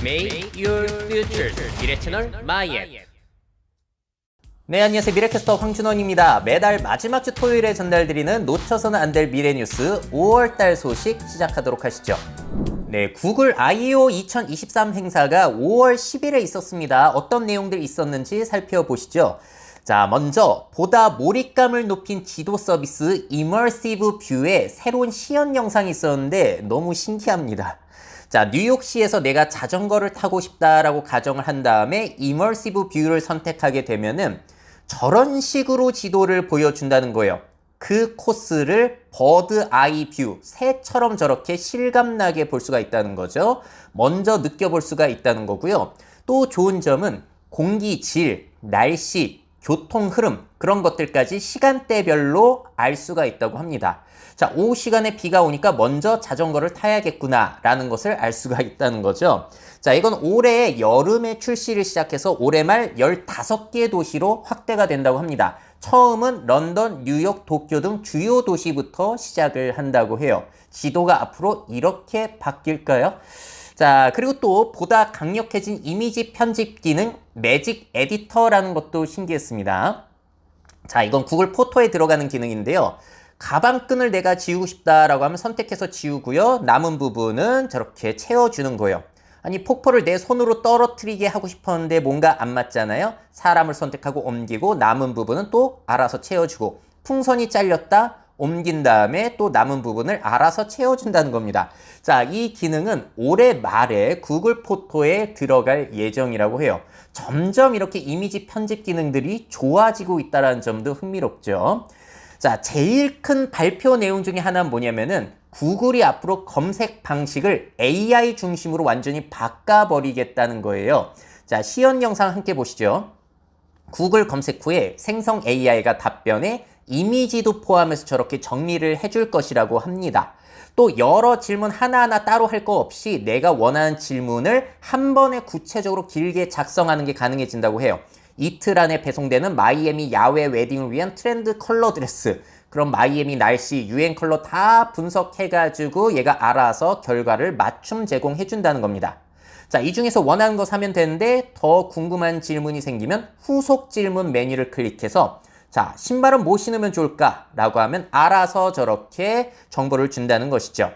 Make your future 미래 채널 마이앱. 네, 안녕하세요. 미래캐스터 황준원입니다. 매달 마지막 주 토요일에 전달드리는 놓쳐서는 안 될 미래 뉴스 5월달 소식 시작하도록 하시죠. 네, 구글 I/O 2023 행사가 5월 10일에 있었습니다. 어떤 내용들 있었는지 살펴보시죠. 자, 먼저 보다 몰입감을 높인 지도 서비스 Immersive View의 새로운 시연 영상이 있었는데 너무 신기합니다. 자, 뉴욕시에서 내가 자전거를 타고 싶다라고 가정을 한 다음에 Immersive View를 선택하게 되면은 저런 식으로 지도를 보여준다는 거예요. 그 코스를 버드 아이 뷰, 새처럼 저렇게 실감나게 볼 수가 있다는 거죠. 먼저 느껴볼 수가 있다는 거고요. 또 좋은 점은 공기 질, 날씨, 교통 흐름 그런 것들까지 시간대별로 알 수가 있다고 합니다. 자, 오후 시간에 비가 오니까 먼저 자전거를 타야겠구나 라는 것을 알 수가 있다는 거죠. 자, 이건 올해 여름에 출시를 시작해서 올해 말 15개 도시로 확대가 된다고 합니다. 처음은 런던, 뉴욕, 도쿄 등 주요 도시부터 시작을 한다고 해요. 지도가 앞으로 이렇게 바뀔까요? 자, 그리고 또 보다 강력해진 이미지 편집 기능 매직 에디터라는 것도 신기했습니다. 자, 이건 구글 포토에 들어가는 기능인데요. 가방끈을 내가 지우고 싶다라고 하면 선택해서 지우고요. 남은 부분은 저렇게 채워주는 거예요. 아니, 폭포를 내 손으로 떨어뜨리게 하고 싶었는데 뭔가 안 맞잖아요. 사람을 선택하고 옮기고 남은 부분은 또 알아서 채워주고, 풍선이 잘렸다 옮긴 다음에 또 남은 부분을 알아서 채워준다는 겁니다. 자, 이 기능은 올해 말에 구글 포토에 들어갈 예정이라고 해요. 점점 이렇게 이미지 편집 기능들이 좋아지고 있다는 점도 흥미롭죠. 자, 제일 큰 발표 내용 중에 하나는 뭐냐면은 구글이 앞으로 검색 방식을 AI 중심으로 완전히 바꿔버리겠다는 거예요. 자, 시연 영상 함께 보시죠. 구글 검색 후에 생성 AI가 답변에 이미지도 포함해서 저렇게 정리를 해줄 것이라고 합니다. 또 여러 질문 하나하나 따로 할 거 없이 내가 원하는 질문을 한 번에 구체적으로 길게 작성하는 게 가능해진다고 해요. 이틀 안에 배송되는 마이애미 야외 웨딩을 위한 트렌드 컬러 드레스, 그럼 마이애미 날씨, 유행 컬러 다 분석해가지고 얘가 알아서 결과를 맞춤 제공해준다는 겁니다. 자, 이 중에서 원하는 거 사면 되는데 더 궁금한 질문이 생기면 후속 질문 메뉴를 클릭해서 자, 신발은 뭐 신으면 좋을까? 라고 하면 알아서 저렇게 정보를 준다는 것이죠.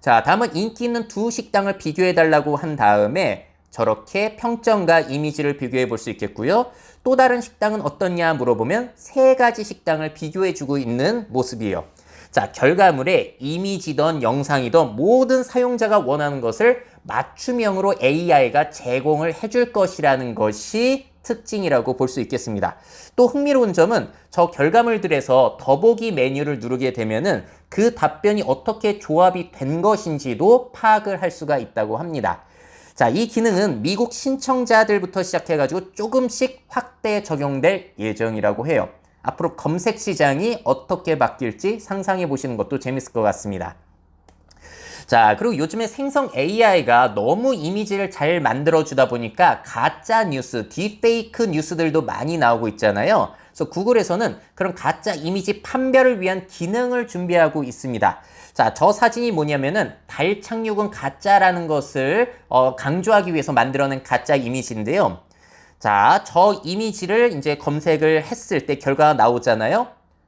자, 다음은 인기 있는 두 식당을 비교해달라고 한 다음에 저렇게 평점과 이미지를 비교해 볼 수 있겠고요. 또 다른 식당은 어떻냐 물어보면 세 가지 식당을 비교해주고 있는 모습이에요. 자, 결과물에 이미지든 영상이든 모든 사용자가 원하는 것을 맞춤형으로 AI가 제공을 해줄 것이라는 것이 특징이라고 볼 수 있겠습니다. 또 흥미로운 점은 저 결과물들에서 더보기 메뉴를 누르게 되면은 그 답변이 어떻게 조합이 된 것인지도 파악을 할 수가 있다고 합니다. 자, 이 기능은 미국 신청자들부터 시작해가지고 조금씩 확대 적용될 예정이라고 해요. 앞으로 검색 시장이 어떻게 바뀔지 상상해 보시는 것도 재밌을 것 같습니다. 자, 그리고 요즘에 생성 AI가 너무 이미지를 잘 만들어주다 보니까 가짜 뉴스, 딥페이크 뉴스들도 많이 나오고 있잖아요. 그래서 구글에서는 그런 가짜 이미지 판별을 위한 기능을 준비하고 있습니다. 자, 저 사진이 뭐냐면은 달 착륙은 가짜라는 것을 강조하기 위해서 만들어낸 가짜 이미지인데요. 자, 저 이미지를 이제 검색을 했을 때 결과가 나오잖아요.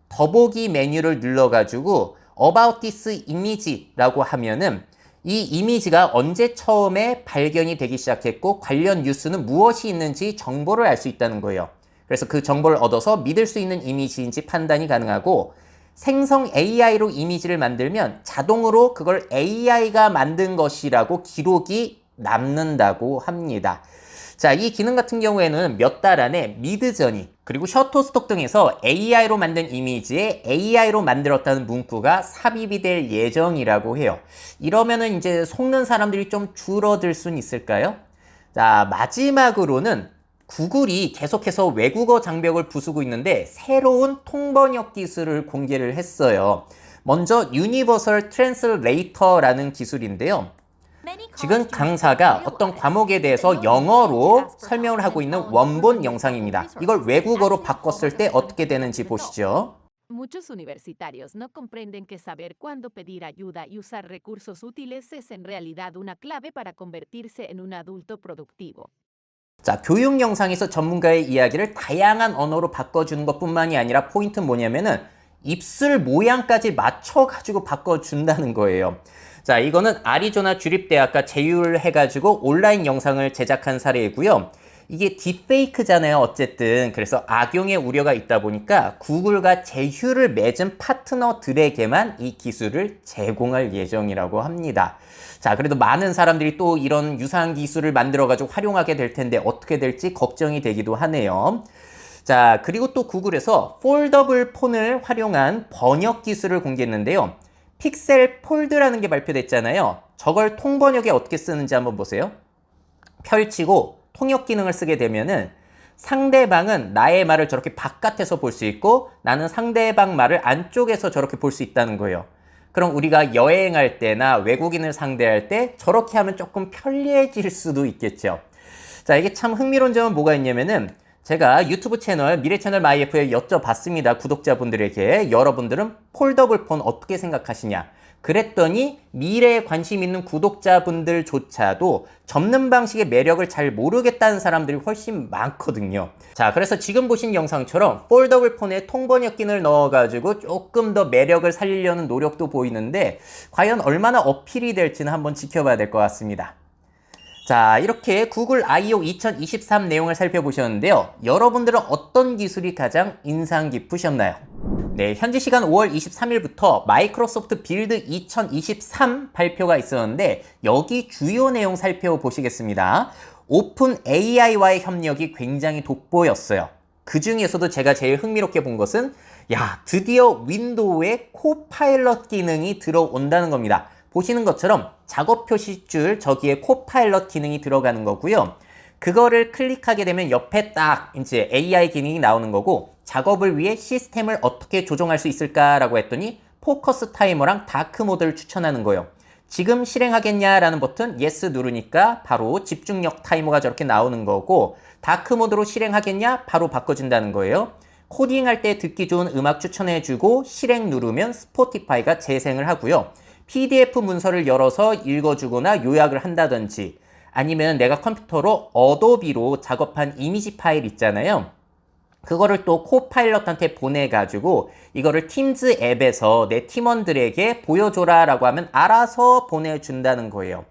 더보기 메뉴를 눌러가지고 About this image라고 하면은 이 이미지가 언제 처음에 발견이 되기 시작했고 관련 뉴스는 무엇이 있는지 정보를 알 수 있다는 거예요. 그래서 그 정보를 얻어서 믿을 수 있는 이미지인지 판단이 가능하고, 생성 AI로 이미지를 만들면 자동으로 그걸 AI가 만든 것이라고 기록이 남는다고 합니다. 자, 이 기능 같은 경우에는 몇 달 안에 미드저니 그리고 셔터스톡 등에서 AI로 만든 이미지에 AI로 만들었다는 문구가 삽입이 될 예정이라고 해요. 이러면은 이제 속는 사람들이 좀 줄어들 수는 있을까요? 자, 마지막으로는 구글이 계속해서 외국어 장벽을 부수고 있는데 새로운 통번역 기술을 공개를 했어요. 먼저 유니버설 트랜슬레이터라는 기술인데요. 지금 강사가 어떤 과목에 대해서 영어로 설명을 하고 있는 원본 영상입니다. 이걸 외국어로 바꿨을 때 어떻게 되는지 보시죠. Muchos universitarios no comprenden que saber cuándo pedir ayuda y usar recursos útiles es en realidad una clave para convertirse en un adulto productivo. 자, 교육 영상에서 전문가의 이야기를 다양한 언어로 바꿔주는 것뿐만이 아니라 포인트는 뭐냐면은 입술 모양까지 맞춰가지고 바꿔준다는 거예요. 자, 이거는 아리조나 주립대학과 제휴를 해가지고 온라인 영상을 제작한 사례이고요. 이게 딥페이크잖아요, 어쨌든. 그래서 악용의 우려가 있다 보니까 구글과 제휴를 맺은 파트너들에게만 이 기술을 제공할 예정이라고 합니다. 자, 그래도 많은 사람들이 또 이런 유사한 기술을 만들어가지고 활용하게 될 텐데 어떻게 될지 걱정이 되기도 하네요. 자, 그리고 또 구글에서 폴더블 폰을 활용한 번역 기술을 공개했는데요. 픽셀 폴드라는 게 발표됐잖아요. 저걸 통번역에 어떻게 쓰는지 한번 보세요. 펼치고 통역 기능을 쓰게 되면은 상대방은 나의 말을 저렇게 바깥에서 볼 수 있고 나는 상대방 말을 안쪽에서 저렇게 볼 수 있다는 거예요. 그럼 우리가 여행할 때나 외국인을 상대할 때 저렇게 하면 조금 편리해질 수도 있겠죠. 자, 이게 참 흥미로운 점은 뭐가 있냐면은 제가 유튜브 채널 미래채널 마이애프에 여쭤봤습니다. 구독자분들에게 여러분들은 폴더블 폰 어떻게 생각하시냐? 그랬더니 미래에 관심 있는 구독자분들조차도 접는 방식의 매력을 잘 모르겠다는 사람들이 훨씬 많거든요. 자, 그래서 지금 보신 영상처럼 폴더블 폰에 통번역 기능을 넣어가지고 조금 더 매력을 살리려는 노력도 보이는데 과연 얼마나 어필이 될지는 한번 지켜봐야 될 것 같습니다. 자, 이렇게 구글 I.O. 2023 내용을 살펴보셨는데요. 여러분들은 어떤 기술이 가장 인상 깊으셨나요? 네, 현지 시간 5월 23일부터 마이크로소프트 빌드 2023 발표가 있었는데 여기 주요 내용 살펴보시겠습니다. 오픈 AI와의 협력이 굉장히 돋보였어요. 그 중에서도 제가 제일 흥미롭게 본 것은 드디어 윈도우에 코파일럿 기능이 들어온다는 겁니다. 보시는 것처럼 작업 표시줄 저기에 코파일럿 기능이 들어가는 거고요. 그거를 클릭하게 되면 옆에 딱 이제 AI 기능이 나오는 거고 작업을 위해 시스템을 어떻게 조정할 수 있을까라고 했더니 포커스 타이머랑 다크 모드를 추천하는 거예요. 지금 실행하겠냐라는 버튼 예스 누르니까 바로 집중력 타이머가 저렇게 나오는 거고 다크 모드로 실행하겠냐 바로 바꿔준다는 거예요. 코딩할 때 듣기 좋은 음악 추천해주고 실행 누르면 스포티파이가 재생을 하고요. PDF 문서를 열어서 읽어주거나 요약을 한다든지 아니면 내가 컴퓨터로 어도비로 작업한 이미지 파일 있잖아요. 그거를 또 코파일럿한테 보내가지고 이거를 팀즈 앱에서 내 팀원들에게 보여줘라 라고 하면 알아서 보내준다는 거예요.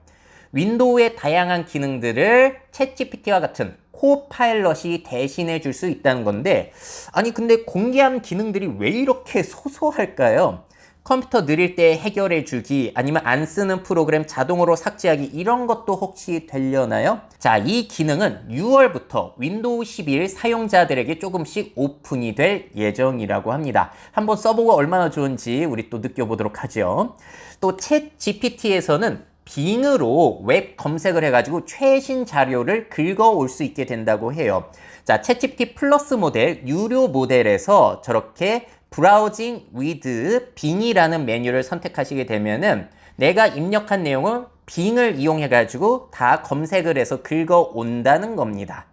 윈도우의 다양한 기능들을 챗GPT와 같은 코파일럿이 대신해 줄 수 있다는 건데 아니 근데 공개한 기능들이 왜 이렇게 소소할까요? 컴퓨터 느릴 때 해결해 주기 아니면 안 쓰는 프로그램 자동으로 삭제하기 이런 것도 혹시 되려나요? 자, 이 기능은 6월부터 윈도우 11 사용자들에게 조금씩 오픈이 될 예정이라고 합니다. 한번 써보고 얼마나 좋은지 우리 또 느껴보도록 하죠. 또 챗 GPT에서는 빙으로 웹 검색을 해가지고 최신 자료를 긁어올 수 있게 된다고 해요. 자, 챗 GPT 플러스 모델, 유료 모델에서 저렇게 브라우징 위드 빙이라는 메뉴를 선택하시게 되면은 내가 입력한 내용은 빙을 이용해가지고 다 검색을 해서 긁어온다는 겁니다.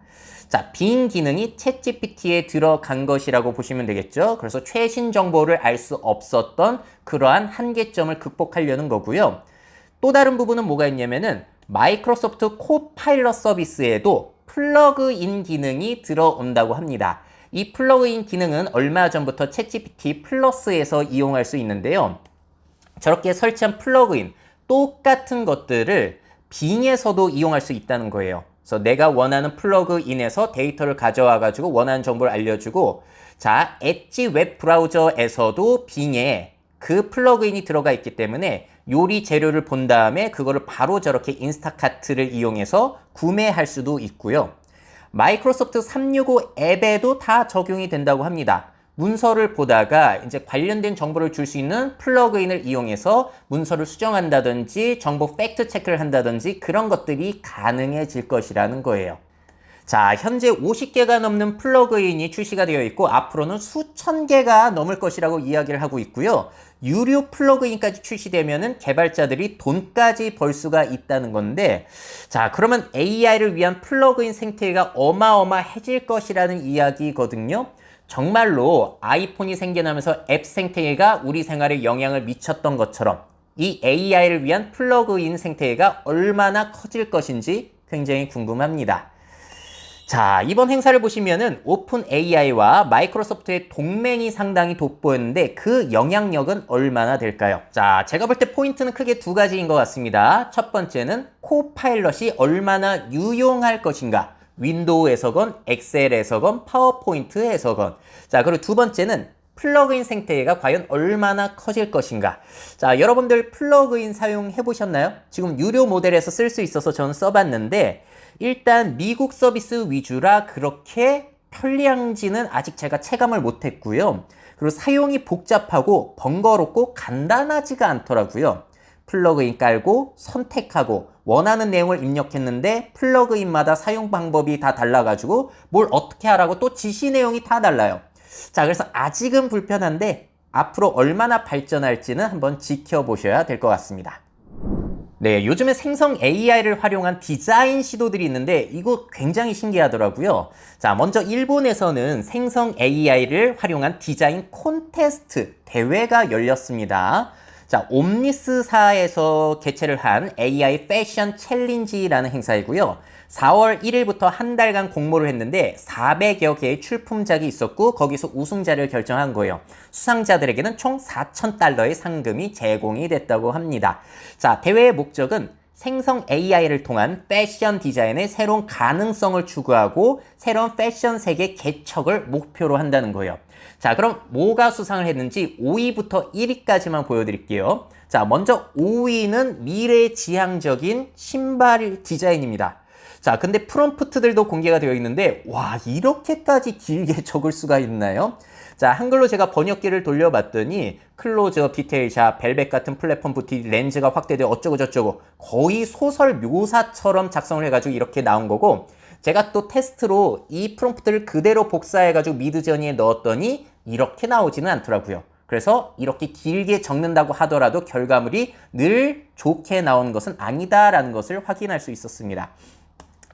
자, 빙 기능이 챗 GPT에 들어간 것이라고 보시면 되겠죠. 그래서 최신 정보를 알 수 없었던 그러한 한계점을 극복하려는 거고요. 또 다른 부분은 뭐가 있냐면은 마이크로소프트 코파일럿 서비스에도 플러그인 기능이 들어온다고 합니다. 이 플러그인 기능은 얼마 전부터 챗GPT 플러스에서 이용할 수 있는데요. 저렇게 설치한 플러그인 똑같은 것들을 빙에서도 이용할 수 있다는 거예요. 그래서 내가 원하는 플러그인에서 데이터를 가져와 가지고 원하는 정보를 알려주고 자, 엣지 웹 브라우저에서도 빙에 그 플러그인이 들어가 있기 때문에 요리 재료를 본 다음에 그거를 바로 저렇게 인스타카트를 이용해서 구매할 수도 있고요. 마이크로소프트 365 앱에도 다 적용이 된다고 합니다. 문서를 보다가 이제 관련된 정보를 줄 수 있는 플러그인을 이용해서 문서를 수정한다든지 정보 팩트 체크를 한다든지 그런 것들이 가능해질 것이라는 거예요. 자, 현재 50개가 넘는 플러그인이 출시가 되어 있고 앞으로는 수천 개가 넘을 것이라고 이야기를 하고 있고요. 유료 플러그인까지 출시되면은 개발자들이 돈까지 벌 수가 있다는 건데 자, 그러면 AI를 위한 플러그인 생태계가 어마어마해질 것이라는 이야기거든요. 정말로 아이폰이 생겨나면서 앱 생태계가 우리 생활에 영향을 미쳤던 것처럼 이 AI를 위한 플러그인 생태계가 얼마나 커질 것인지 굉장히 궁금합니다. 자, 이번 행사를 보시면은 오픈 AI와 마이크로소프트의 동맹이 상당히 돋보였는데 그 영향력은 얼마나 될까요? 자, 제가 볼 때 포인트는 크게 두 가지인 것 같습니다. 첫 번째는 코파일럿이 얼마나 유용할 것인가. 윈도우에서건 엑셀에서건 파워포인트에서건. 자, 그리고 두 번째는 플러그인 생태계가 과연 얼마나 커질 것인가. 자, 여러분들 플러그인 사용해 보셨나요? 지금 유료 모델에서 쓸 수 있어서 저는 써봤는데 일단 미국 서비스 위주라 그렇게 편리한지는 아직 제가 체감을 못했고요. 그리고 사용이 복잡하고 번거롭고 간단하지가 않더라고요. 플러그인 깔고 선택하고 원하는 내용을 입력했는데 플러그인마다 사용 방법이 다 달라가지고 뭘 어떻게 하라고 또 지시 내용이 다 달라요. 자, 그래서 아직은 불편한데 앞으로 얼마나 발전할지는 한번 지켜보셔야 될 것 같습니다. 네, 요즘에 생성 AI를 활용한 디자인 시도들이 있는데 이거 굉장히 신기하더라고요. 자, 먼저 일본에서는 생성 AI를 활용한 디자인 콘테스트 대회가 열렸습니다. 자, 옴니스사에서 개최를 한 AI 패션 챌린지라는 행사이고요. 4월 1일부터 한 달간 공모를 했는데 400여 개의 출품작이 있었고 거기서 우승자를 결정한 거예요. 수상자들에게는 총 4,000달러의 상금이 제공이 됐다고 합니다. 자, 대회의 목적은 생성 AI를 통한 패션 디자인의 새로운 가능성을 추구하고 새로운 패션 세계 개척을 목표로 한다는 거예요. 자, 그럼 뭐가 수상을 했는지 5위부터 1위까지만 보여드릴게요. 자, 먼저 5위는 미래지향적인 신발 디자인입니다. 자, 근데 프롬프트들도 공개가 되어 있는데 와, 이렇게까지 길게 적을 수가 있나요? 자, 한글로 제가 번역기를 돌려봤더니 클로즈업, 디테일샷, 벨벳 같은 플랫폼 부티, 렌즈가 확대되어 어쩌고 저쩌고 거의 소설 묘사처럼 작성을 해가지고 이렇게 나온 거고 제가 또 테스트로 이 프롬프트를 그대로 복사해가지고 미드저니에 넣었더니 이렇게 나오지는 않더라고요. 그래서 이렇게 길게 적는다고 하더라도 결과물이 늘 좋게 나오는 것은 아니다라는 것을 확인할 수 있었습니다.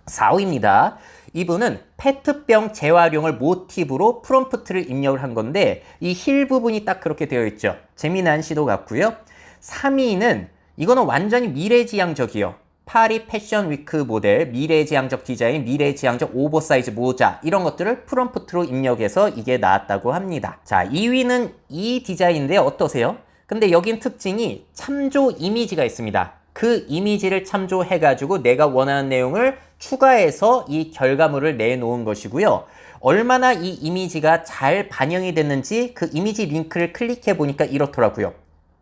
4위입니다. 이분은 페트병 재활용을 모티브로 프롬프트를 입력을 한 건데 이 힐 부분이 딱 그렇게 되어 있죠. 재미난 시도 같고요. 3위는 이거는 완전히 미래지향적이요. 파리 패션 위크 모델, 미래지향적 디자인, 미래지향적 오버사이즈 모자 이런 것들을 프롬프트로 입력해서 이게 나왔다고 합니다. 자, 2위는 이 디자인인데 어떠세요? 근데 여긴 특징이 참조 이미지가 있습니다. 그 이미지를 참조해가지고 내가 원하는 내용을 추가해서 이 결과물을 내놓은 것이고요. 얼마나 이 이미지가 잘 반영이 됐는지 그 이미지 링크를 클릭해 보니까 이렇더라고요.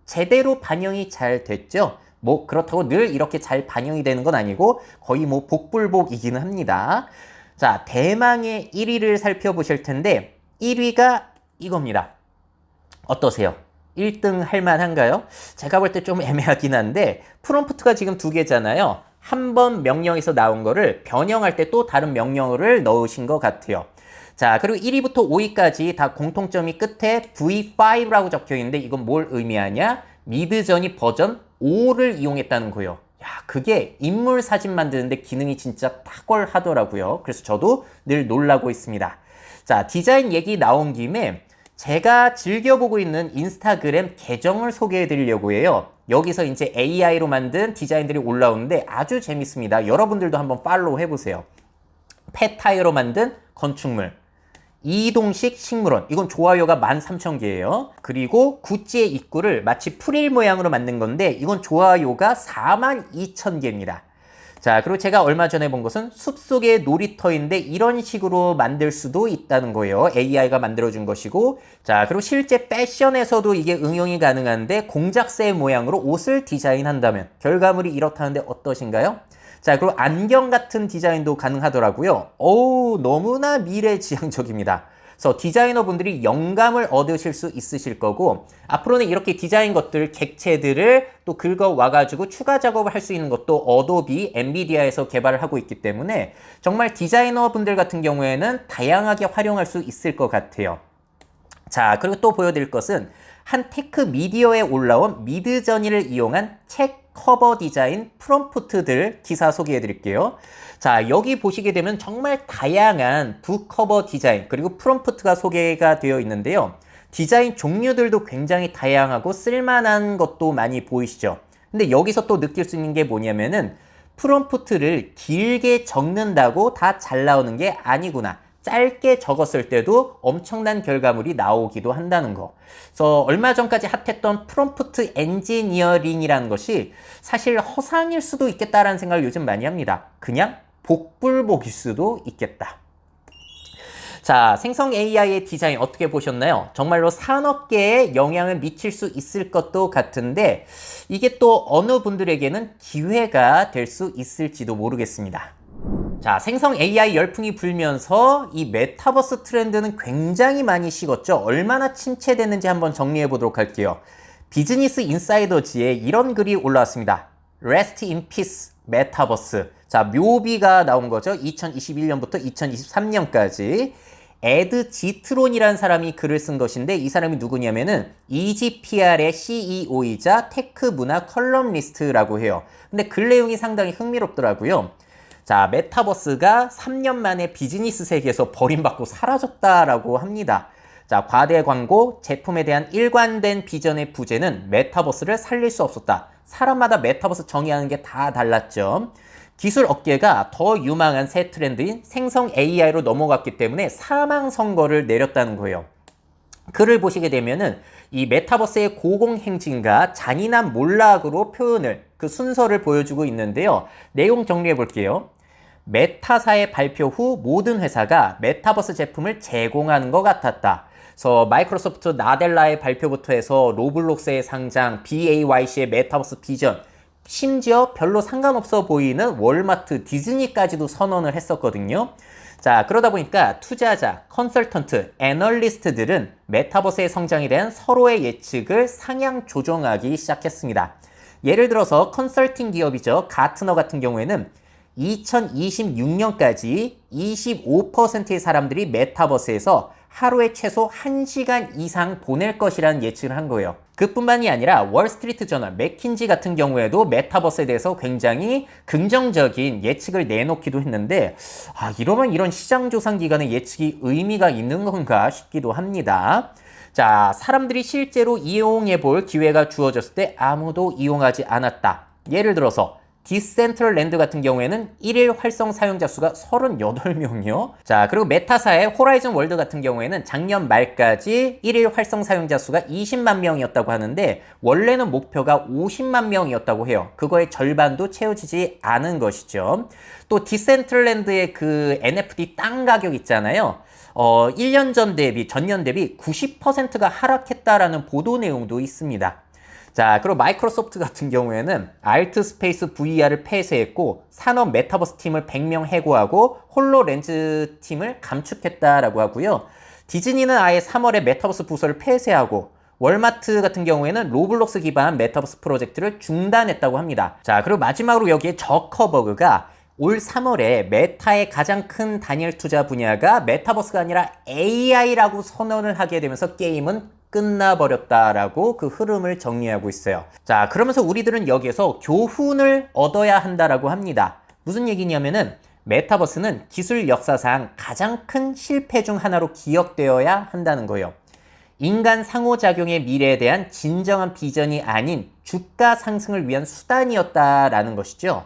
제대로 반영이 잘 됐죠? 뭐 그렇다고 늘 이렇게 잘 반영이 되는 건 아니고 거의 뭐 복불복이기는 합니다. 자, 대망의 1위를 살펴보실 텐데 1위가 이겁니다. 어떠세요? 1등 할 만한가요? 제가 볼 때 좀 애매하긴 한데 프롬프트가 지금 두 개잖아요. 한 번 명령에서 나온 거를 변형할 때 또 다른 명령어를 넣으신 것 같아요. 자, 그리고 1위부터 5위까지 다 공통점이 끝에 V5라고 적혀 있는데 이건 뭘 의미하냐? 미드저니 버전 5를 이용했다는 거예요. 야, 그게 인물 사진 만드는데 기능이 진짜 탁월하더라고요. 그래서 저도 늘 놀라고 있습니다. 자, 디자인 얘기 나온 김에 제가 즐겨보고 있는 인스타그램 계정을 소개해 드리려고 해요. 여기서 이제 AI로 만든 디자인들이 올라오는데 아주 재밌습니다. 여러분들도 한번 팔로우 해보세요. 펫타이어로 만든 건축물, 이동식 식물원, 이건 좋아요가 13,000개예요. 그리고 구찌의 입구를 마치 프릴 모양으로 만든 건데 이건 좋아요가 42,000개입니다. 자, 그리고 제가 얼마 전에 본 것은 숲속의 놀이터인데 이런 식으로 만들 수도 있다는 거예요. AI가 만들어준 것이고. 자, 그리고 실제 패션에서도 이게 응용이 가능한데 공작새 모양으로 옷을 디자인한다면 결과물이 이렇다는데 어떠신가요? 자, 그리고 안경 같은 디자인도 가능하더라고요. 어우, 너무나 미래지향적입니다. 그래서 디자이너 분들이 영감을 얻으실 수 있으실 거고 앞으로는 이렇게 디자인 것들, 객체들을 또 긁어와가지고 추가 작업을 할 수 있는 것도 어도비, 엔비디아에서 개발을 하고 있기 때문에 정말 디자이너 분들 같은 경우에는 다양하게 활용할 수 있을 것 같아요. 자, 그리고 또 보여드릴 것은 한 테크 미디어에 올라온 미드저니를 이용한 책 커버 디자인, 프롬프트들 기사 소개해 드릴게요. 자, 여기 보시게 되면 정말 다양한 북 커버 디자인 그리고 프롬프트가 소개가 되어 있는데요. 디자인 종류들도 굉장히 다양하고 쓸만한 것도 많이 보이시죠? 근데 여기서 또 느낄 수 있는 게 뭐냐면은 프롬프트를 길게 적는다고 다 잘 나오는 게 아니구나. 짧게 적었을 때도 엄청난 결과물이 나오기도 한다는 거. 그래서 얼마 전까지 핫했던 프롬프트 엔지니어링이라는 것이 사실 허상일 수도 있겠다라는 생각을 요즘 많이 합니다. 그냥 복불복일 수도 있겠다. 자, 생성 AI의 디자인 어떻게 보셨나요? 정말로 산업계에 영향을 미칠 수 있을 것도 같은데 이게 또 어느 분들에게는 기회가 될 수 있을지도 모르겠습니다. 자, 생성 AI 열풍이 불면서 이 메타버스 트렌드는 굉장히 많이 식었죠. 얼마나 침체됐는지 한번 정리해 보도록 할게요. 비즈니스 인사이더지에 이런 글이 올라왔습니다. Rest in Peace, 메타버스. 자, 묘비가 나온 거죠. 2021년부터 2023년까지. 에드 지트론이라는 사람이 글을 쓴 것인데 이 사람이 누구냐면은 EGPR의 CEO이자 테크 문화 컬럼리스트라고 해요. 근데 글 내용이 상당히 흥미롭더라고요. 자, 메타버스가 3년 만에 비즈니스 세계에서 버림받고 사라졌다라고 합니다. 자, 과대 광고, 제품에 대한 일관된 비전의 부재는 메타버스를 살릴 수 없었다. 사람마다 메타버스 정의하는 게 다 달랐죠. 기술 업계가 더 유망한 새 트렌드인 생성 AI로 넘어갔기 때문에 사망 선고를 내렸다는 거예요. 글을 보시게 되면은 이 메타버스의 고공행진과 잔인한 몰락으로 표현을 그 순서를 보여주고 있는데요. 내용 정리해 볼게요. 메타사의 발표 후 모든 회사가 메타버스 제품을 제공하는 것 같았다. 그래서 마이크로소프트 나델라의 발표부터 해서 로블록스의 상장, BAYC의 메타버스 비전, 심지어 별로 상관없어 보이는 월마트, 디즈니까지도 선언을 했었거든요. 자, 그러다 보니까 투자자, 컨설턴트, 애널리스트들은 메타버스의 성장에 대한 서로의 예측을 상향 조정하기 시작했습니다. 예를 들어서 컨설팅 기업이죠. 가트너 같은 경우에는 2026년까지 25%의 사람들이 메타버스에서 하루에 최소 1시간 이상 보낼 것이라는 예측을 한 거예요. 그뿐만이 아니라 월스트리트 저널, 맥킨지 같은 경우에도 메타버스에 대해서 굉장히 긍정적인 예측을 내놓기도 했는데 이러면 이런 시장 조사 기관의 예측이 의미가 있는 건가 싶기도 합니다. 자, 사람들이 실제로 이용해 볼 기회가 주어졌을 때 아무도 이용하지 않았다. 예를 들어서 디센트럴랜드 같은 경우에는 1일 활성 사용자 수가 38명이요. 자, 그리고 메타사의 호라이즌 월드 같은 경우에는 작년 말까지 1일 활성 사용자 수가 20만 명이었다고 하는데 원래는 목표가 50만 명이었다고 해요. 그거의 절반도 채워지지 않은 것이죠. 또 디센트럴랜드의 그 NFT 땅 가격 있잖아요. 1년 전 대비, 전년 대비 90%가 하락했다라는 보도 내용도 있습니다. 자, 그리고 마이크로소프트 같은 경우에는 알트스페이스 VR을 폐쇄했고 산업 메타버스 팀을 100명 해고하고 홀로렌즈 팀을 감축했다라고 하고요. 디즈니는 아예 3월에 메타버스 부서를 폐쇄하고 월마트 같은 경우에는 로블록스 기반 메타버스 프로젝트를 중단했다고 합니다. 자, 그리고 마지막으로 여기에 저커버그가 올 3월에 메타의 가장 큰 단일 투자 분야가 메타버스가 아니라 AI라고 선언을 하게 되면서 게임은 끝나버렸다라고 그 흐름을 정리하고 있어요. 자, 그러면서 우리들은 여기에서 교훈을 얻어야 한다라고 합니다. 무슨 얘기냐면은 메타버스는 기술 역사상 가장 큰 실패 중 하나로 기억되어야 한다는 거예요. 인간 상호작용의 미래에 대한 진정한 비전이 아닌 주가 상승을 위한 수단이었다라는 것이죠.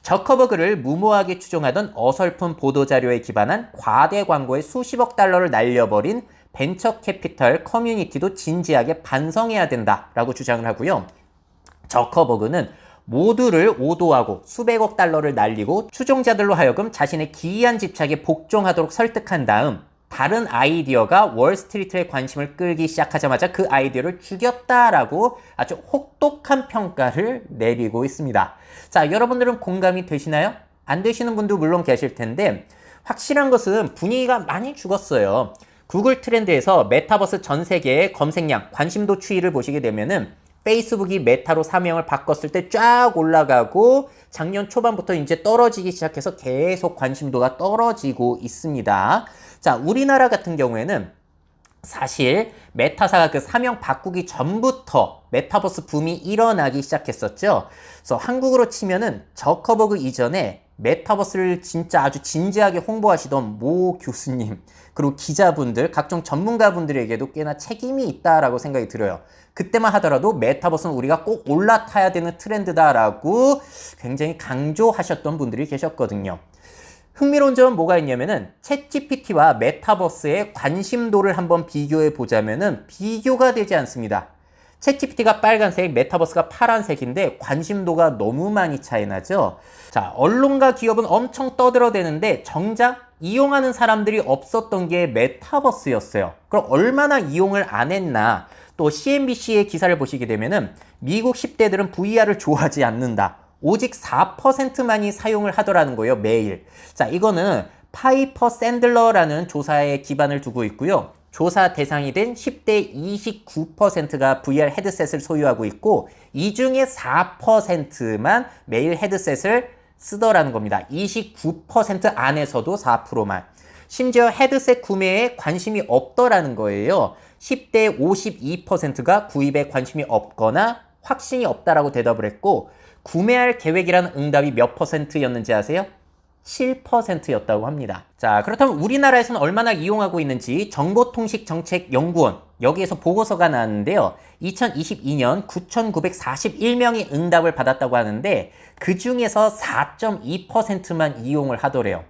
저커버그를 무모하게 추종하던 어설픈 보도자료에 기반한 과대 광고에 수십억 달러를 날려버린 벤처 캐피털 커뮤니티도 진지하게 반성해야 된다라고 주장을 하고요. 저커버그는 모두를 오도하고 수백억 달러를 날리고 추종자들로 하여금 자신의 기이한 집착에 복종하도록 설득한 다음 다른 아이디어가 월스트리트의 관심을 끌기 시작하자마자 그 아이디어를 죽였다라고 아주 혹독한 평가를 내리고 있습니다. 자, 여러분들은 공감이 되시나요? 안 되시는 분도 물론 계실 텐데 확실한 것은 분위기가 많이 죽었어요. 구글 트렌드에서 메타버스 전 세계의 검색량, 관심도 추이를 보시게 되면은 페이스북이 메타로 사명을 바꿨을 때 쫙 올라가고 작년 초반부터 이제 떨어지기 시작해서 계속 관심도가 떨어지고 있습니다. 자, 우리나라 같은 경우에는 사실 메타사가 그 사명 바꾸기 전부터 메타버스 붐이 일어나기 시작했었죠. 그래서 한국으로 치면은 저커버그 이전에 메타버스를 진짜 아주 진지하게 홍보하시던 모 교수님, 그리고 기자분들, 각종 전문가분들에게도 꽤나 책임이 있다라고 생각이 들어요. 그때만 하더라도 메타버스는 우리가 꼭 올라타야 되는 트렌드다라고 굉장히 강조하셨던 분들이 계셨거든요. 흥미로운 점은 뭐가 있냐면은 챗GPT와 메타버스의 관심도를 한번 비교해 보자면은 비교가 되지 않습니다. 챗GPT가 빨간색, 메타버스가 파란색인데 관심도가 너무 많이 차이 나죠. 자, 언론과 기업은 엄청 떠들어대는데 정작 이용하는 사람들이 없었던 게 메타버스였어요. 그럼 얼마나 이용을 안 했나? 또 CNBC의 기사를 보시게 되면은 미국 10대들은 VR을 좋아하지 않는다. 오직 4%만이 사용을 하더라는 거예요, 매일. 자, 이거는 파이퍼 샌들러라는 조사에 기반을 두고 있고요. 조사 대상이 된 10대 29%가 VR 헤드셋을 소유하고 있고 이 중에 4%만 매일 헤드셋을 쓰더라는 겁니다. 29% 안에서도 4%만. 심지어 헤드셋 구매에 관심이 없더라는 거예요. 10대 52%가 구입에 관심이 없거나 확신이 없다라고 대답을 했고 구매할 계획이라는 응답이 몇 %였는지 아세요? 7%였다고 합니다. 자, 그렇다면 우리나라에서는 얼마나 이용하고 있는지 정보통신정책연구원 여기에서 보고서가 나왔는데요. 2022년 9,941명이 응답을 받았다고 하는데 그 중에서 4.2%만 이용을 하더래요.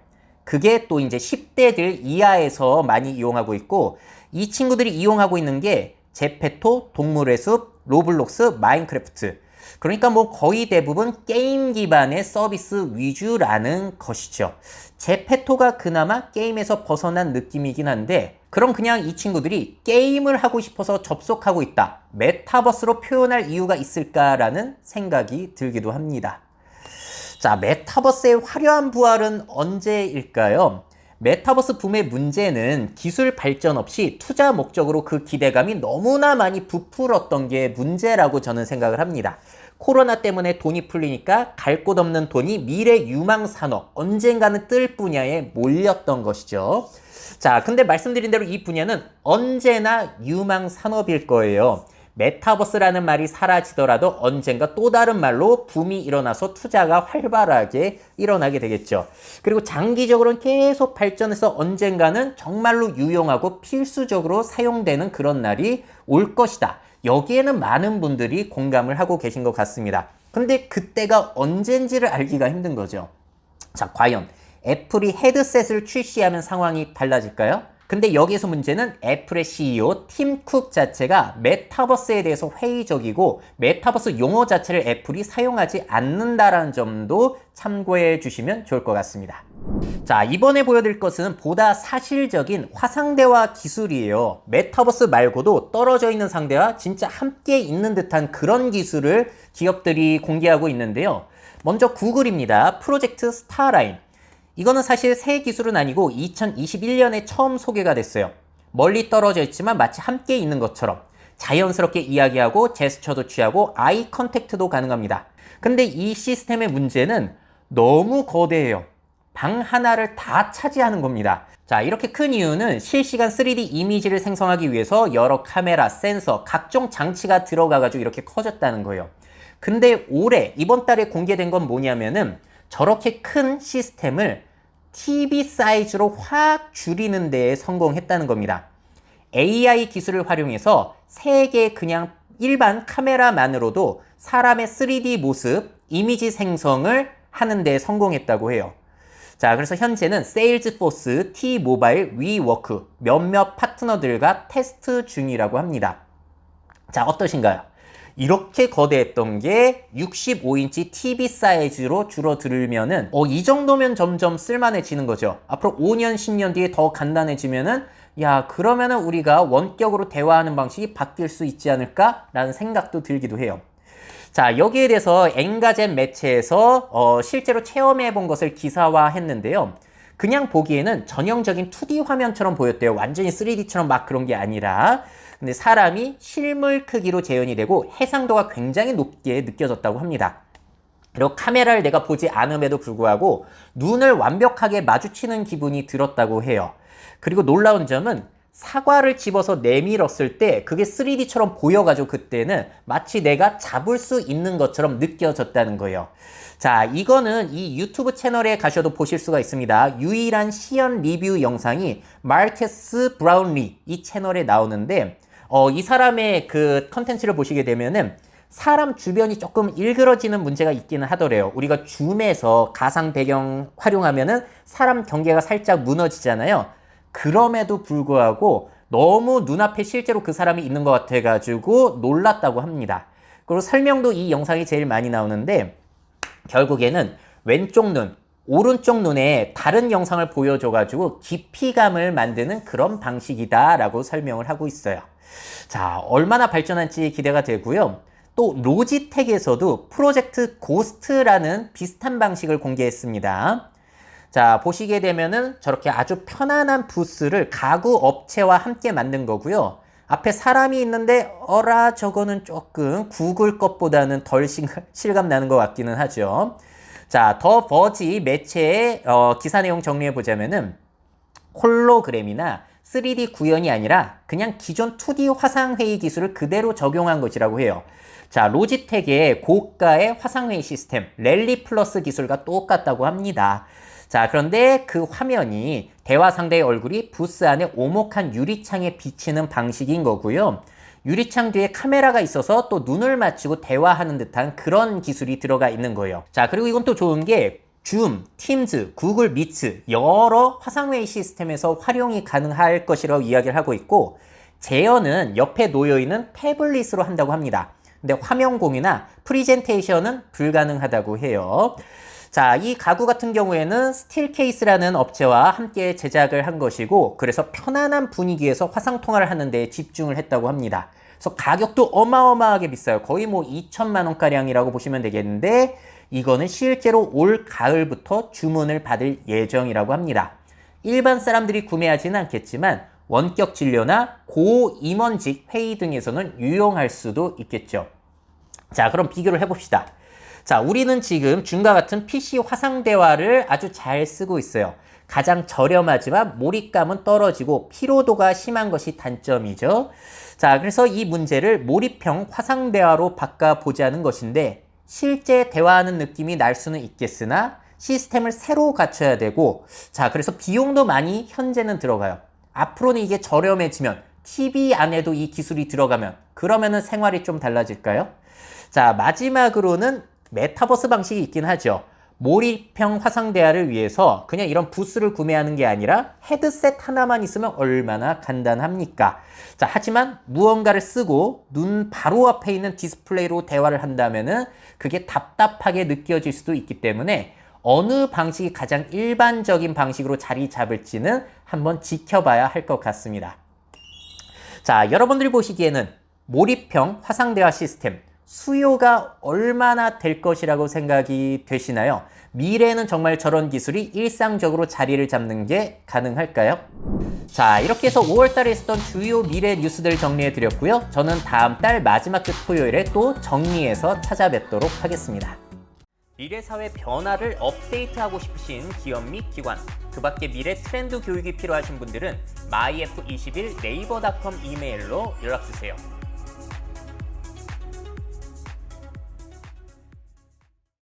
그게 또 이제 10대들 이하에서 많이 이용하고 있고 이 친구들이 이용하고 있는 게 제페토, 동물의 숲, 로블록스, 마인크래프트. 그러니까 뭐 거의 대부분 게임 기반의 서비스 위주라는 것이죠. 제페토가 그나마 게임에서 벗어난 느낌이긴 한데 그럼 그냥 이 친구들이 게임을 하고 싶어서 접속하고 있다. 메타버스로 표현할 이유가 있을까라는 생각이 들기도 합니다. 자, 메타버스의 화려한 부활은 언제일까요? 메타버스 붐의 문제는 기술 발전 없이 투자 목적으로 그 기대감이 너무나 많이 부풀었던 게 문제라고 저는 생각을 합니다. 코로나 때문에 돈이 풀리니까 갈 곳 없는 돈이 미래 유망 산업, 언젠가는 뜰 분야에 몰렸던 것이죠. 자, 근데 말씀드린 대로 이 분야는 언제나 유망 산업일 거예요. 메타버스라는 말이 사라지더라도 언젠가 또 다른 말로 붐이 일어나서 투자가 활발하게 일어나게 되겠죠. 그리고 장기적으로는 계속 발전해서 언젠가는 정말로 유용하고 필수적으로 사용되는 그런 날이 올 것이다. 여기에는 많은 분들이 공감을 하고 계신 것 같습니다. 근데 그때가 언젠지를 알기가 힘든 거죠. 자, 과연 애플이 헤드셋을 출시하면 상황이 달라질까요? 근데 여기에서 문제는 애플의 CEO 팀 쿡 자체가 메타버스에 대해서 회의적이고 메타버스 용어 자체를 애플이 사용하지 않는다라는 점도 참고해 주시면 좋을 것 같습니다. 자, 이번에 보여드릴 것은 보다 사실적인 화상대화 기술이에요. 메타버스 말고도 떨어져 있는 상대와 진짜 함께 있는 듯한 그런 기술을 기업들이 공개하고 있는데요. 먼저 구글입니다. 프로젝트 스타라인. 이거는 사실 새 기술은 아니고 2021년에 처음 소개가 됐어요. 멀리 떨어져 있지만 마치 함께 있는 것처럼 자연스럽게 이야기하고 제스처도 취하고 아이 컨택트도 가능합니다. 근데 이 시스템의 문제는 너무 거대해요. 방 하나를 다 차지하는 겁니다. 자, 이렇게 큰 이유는 실시간 3D 이미지를 생성하기 위해서 여러 카메라, 센서, 각종 장치가 들어가가지고 이렇게 커졌다는 거예요. 근데 올해, 이번 달에 공개된 건 뭐냐면은 저렇게 큰 시스템을 TV 사이즈로 확 줄이는 데에 성공했다는 겁니다. AI 기술을 활용해서 세개 그냥 일반 카메라만으로도 사람의 3D 모습, 이미지 생성을 하는 데 성공했다고 해요. 자, 그래서 현재는 세일즈포스, T-모바일, 위워크 몇몇 파트너들과 테스트 중이라고 합니다. 자, 어떠신가요? 이렇게 거대했던 게 65인치 TV 사이즈로 줄어들면은 이 정도면 점점 쓸만해지는 거죠. 앞으로 5년, 10년 뒤에 더 간단해지면은 야, 그러면은 우리가 원격으로 대화하는 방식이 바뀔 수 있지 않을까라는 생각도 들기도 해요. 자, 여기에 대해서 엔가젠 매체에서 실제로 체험해 본 것을 기사화했는데요. 그냥 보기에는 전형적인 2D 화면처럼 보였대요. 완전히 3D처럼 막 그런 게 아니라. 근데 사람이 실물 크기로 재현이 되고 해상도가 굉장히 높게 느껴졌다고 합니다. 그리고 카메라를 내가 보지 않음에도 불구하고 눈을 완벽하게 마주치는 기분이 들었다고 해요. 그리고 놀라운 점은 사과를 집어서 내밀었을 때 그게 3D처럼 보여가지고 그때는 마치 내가 잡을 수 있는 것처럼 느껴졌다는 거예요. 자, 이거는 이 유튜브 채널에 가셔도 보실 수가 있습니다. 유일한 시연 리뷰 영상이 마르케스 브라운리 이 채널에 나오는데 이 사람의 그 컨텐츠를 보시게 되면은 사람 주변이 조금 일그러지는 문제가 있기는 하더래요. 우리가 줌에서 가상 배경 활용하면은 사람 경계가 살짝 무너지잖아요. 그럼에도 불구하고 너무 눈앞에 실제로 그 사람이 있는 것 같아가지고 놀랐다고 합니다. 그리고 설명도 이 영상이 제일 많이 나오는데 결국에는 왼쪽 눈, 오른쪽 눈에 다른 영상을 보여줘가지고 깊이감을 만드는 그런 방식이다라고 설명을 하고 있어요. 자, 얼마나 발전할지 기대가 되고요. 또 로지텍에서도 프로젝트 고스트라는 비슷한 방식을 공개했습니다. 자, 보시게 되면은 저렇게 아주 편안한 부스를 가구 업체와 함께 만든 거고요. 앞에 사람이 있는데 어라 저거는 조금 구글 것보다는 덜 실감 나는 것 같기는 하죠. 자, 더 버지 매체의 기사 내용 정리해 보자면은 홀로그램이나 3D 구현이 아니라 그냥 기존 2D 화상회의 기술을 그대로 적용한 것이라고 해요. 자, 로지텍의 고가의 화상회의 시스템 랠리 플러스 기술과 똑같다고 합니다. 자, 그런데 그 화면이 대화 상대의 얼굴이 부스 안에 오목한 유리창에 비치는 방식인 거고요. 유리창 뒤에 카메라가 있어서 또 눈을 맞추고 대화하는 듯한 그런 기술이 들어가 있는 거예요. 자, 그리고 이건 또 좋은 게 줌, 팀즈, 구글 미트 여러 화상회의 시스템에서 활용이 가능할 것이라고 이야기를 하고 있고 재현은 옆에 놓여있는 태블릿으로 한다고 합니다. 근데 화면 공유나 프리젠테이션은 불가능하다고 해요. 자, 이 가구 같은 경우에는 스틸케이스라는 업체와 함께 제작을 한 것이고 그래서 편안한 분위기에서 화상통화를 하는 데 집중을 했다고 합니다. 그래서 가격도 어마어마하게 비싸요. 거의 뭐 2천만 원가량이라고 보시면 되겠는데 이거는 실제로 올 가을부터 주문을 받을 예정이라고 합니다. 일반 사람들이 구매하지는 않겠지만 원격 진료나 고임원직 회의 등에서는 유용할 수도 있겠죠. 자, 그럼 비교를 해봅시다. 자, 우리는 지금 줌과 같은 PC 화상 대화를 아주 잘 쓰고 있어요. 가장 저렴하지만 몰입감은 떨어지고 피로도가 심한 것이 단점이죠. 자, 그래서 이 문제를 몰입형 화상 대화로 바꿔보자는 것인데 실제 대화하는 느낌이 날 수는 있겠으나 시스템을 새로 갖춰야 되고 자, 그래서 비용도 많이 현재는 들어가요. 앞으로는 이게 저렴해지면 TV 안에도 이 기술이 들어가면 그러면은 생활이 좀 달라질까요? 자, 마지막으로는 메타버스 방식이 있긴 하죠. 몰입형 화상 대화를 위해서 그냥 이런 부스를 구매하는 게 아니라 헤드셋 하나만 있으면 얼마나 간단합니까? 자, 하지만 무언가를 쓰고 눈 바로 앞에 있는 디스플레이로 대화를 한다면은 그게 답답하게 느껴질 수도 있기 때문에 어느 방식이 가장 일반적인 방식으로 자리 잡을지는 한번 지켜봐야 할 것 같습니다. 자, 여러분들이 보시기에는 몰입형 화상 대화 시스템 수요가 얼마나 될 것이라고 생각이 되시나요? 미래에는 정말 저런 기술이 일상적으로 자리를 잡는 게 가능할까요? 자, 이렇게 해서 5월달에 있었던 주요 미래 뉴스들 정리해드렸고요. 저는 다음 달 마지막 주 토요일에 또 정리해서 찾아뵙도록 하겠습니다. 미래사회 변화를 업데이트하고 싶으신 기업 및 기관, 그 밖에 미래 트렌드 교육이 필요하신 분들은 myf21 네이버닷컴 이메일로 연락주세요.